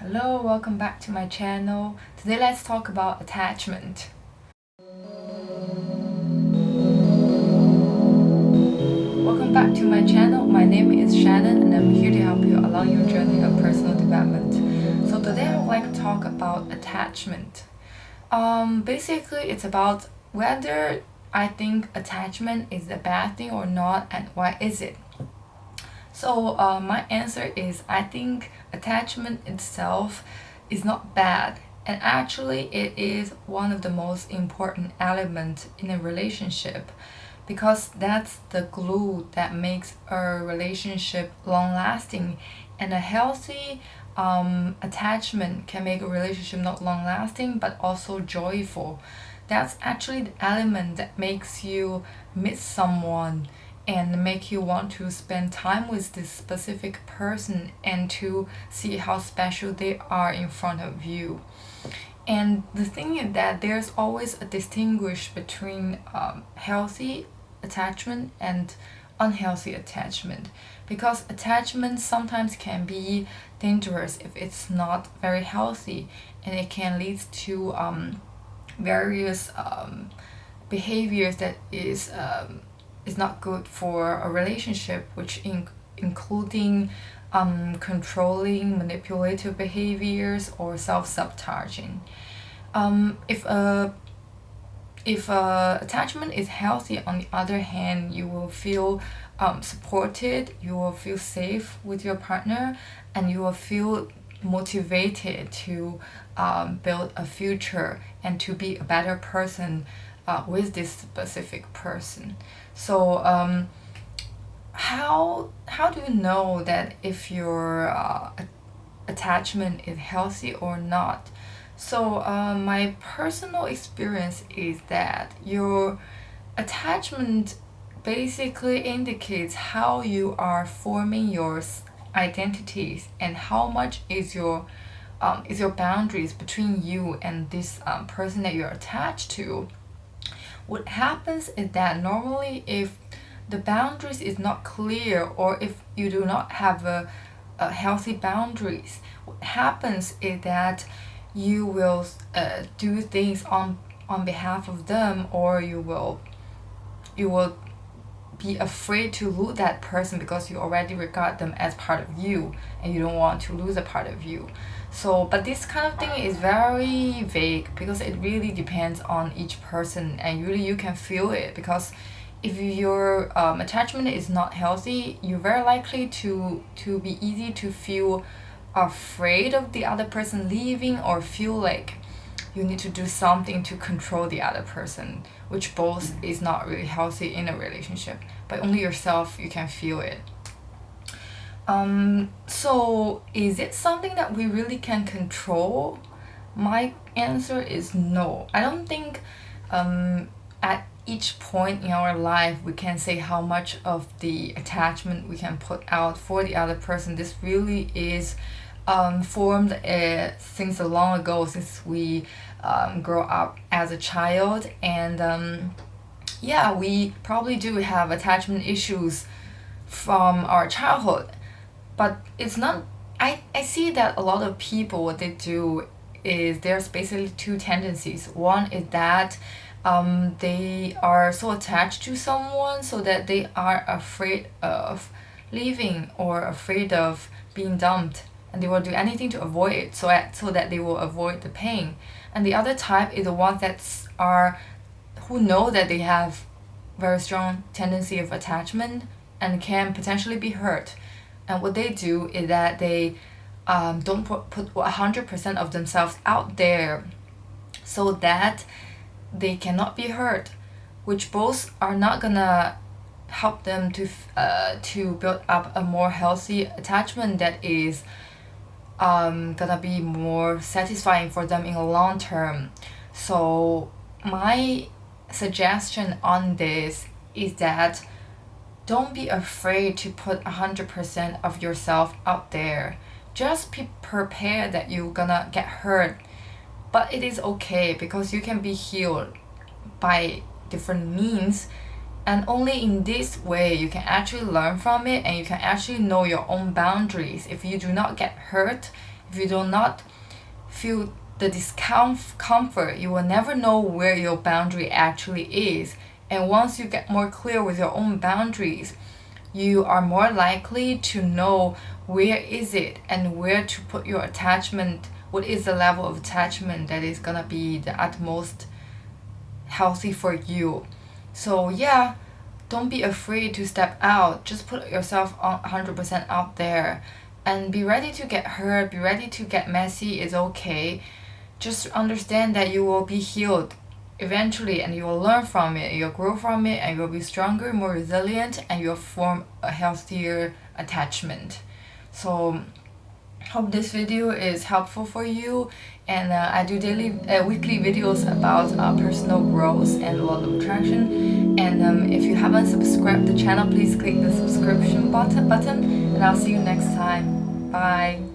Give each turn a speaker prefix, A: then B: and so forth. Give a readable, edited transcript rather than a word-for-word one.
A: Hello, welcome back to my channel. Today let's talk about attachment. Welcome back to my channel. My name is Shannon and I'm here to help you along your journey of personal development. So today I would like to talk about attachment. Basically it's about whether I think attachment is a bad thing or not and why is it. So my answer is I think attachment itself is not bad, and actually it is one of the most important elements in a relationship because that's the glue that makes a relationship long lasting, and a healthy attachment can make a relationship not long lasting but also joyful. That's actually the element that makes you miss someone and make you want to spend time with this specific person and to see how special they are in front of you. And the thing is that there's always a distinguish between healthy attachment and unhealthy attachment, because attachment sometimes can be dangerous if it's not very healthy, and it can lead to various behaviors that is not good for a relationship, which including controlling, manipulative behaviors, or self-sabotaging. If attachment is healthy, on the other hand, you will feel supported, you will feel safe with your partner, and you will feel motivated to build a future and to be a better person with this specific person. So how do you know that if your attachment is healthy or not? So my personal experience is that your attachment basically indicates how you are forming your identities and how much is your boundaries between you and this person that you're attached to. What happens is that normally if the boundaries is not clear, or if you do not have a healthy boundaries, what happens is that you will do things on behalf of them, or you will be afraid to lose that person because you already regard them as part of you and you don't want to lose a part of you. So but this kind of thing is very vague because it really depends on each person, and really you can feel it, because if your attachment is not healthy, you're very likely to be easy to feel afraid of the other person leaving, or feel like you need to do something to control the other person, which both is not really healthy in a relationship. But only yourself, you can feel it. So is it something that we really can control? My answer is no. I don't think at each point in our life we can say how much of the attachment we can put out for the other person. This really is formed since long ago, since we grow up as a child, and yeah, we probably do have attachment issues from our childhood, but it's not. I see that a lot of people, what they do is there's basically two tendencies. One is that they are so attached to someone so that they are afraid of leaving or afraid of being dumped, and they will do anything to avoid it, so that they will avoid the pain. And the other type is the ones that are who know that they have very strong tendency of attachment and can potentially be hurt. And what they do is that they don't put 100% of themselves out there so that they cannot be hurt, which both are not gonna help them to build up a more healthy attachment that is gonna be more satisfying for them in the long term. So my suggestion on this is that don't be afraid to put 100% of yourself out there. Just be prepared that you're gonna get hurt, but it is okay because you can be healed by different means, and only in this way you can actually learn from it, and you can actually know your own boundaries. If you do not get hurt If you do not feel the discomfort, you will never know where your boundary actually is. And once you get more clear with your own boundaries, you are more likely to know where is it and where to put your attachment, what is the level of attachment that is gonna be the utmost healthy for you. So yeah, don't be afraid to step out. Just put yourself 100% out there and be ready to get hurt, be ready to get messy. It's okay. Just understand that you will be healed eventually, and you will learn from it, you'll grow from it, and you'll be stronger, more resilient, and you'll form a healthier attachment. So hope this video is helpful for you, and I do weekly videos about personal growth and law of attraction. And if you haven't subscribed to the channel, please click the subscription button, and I'll see you next time. Bye.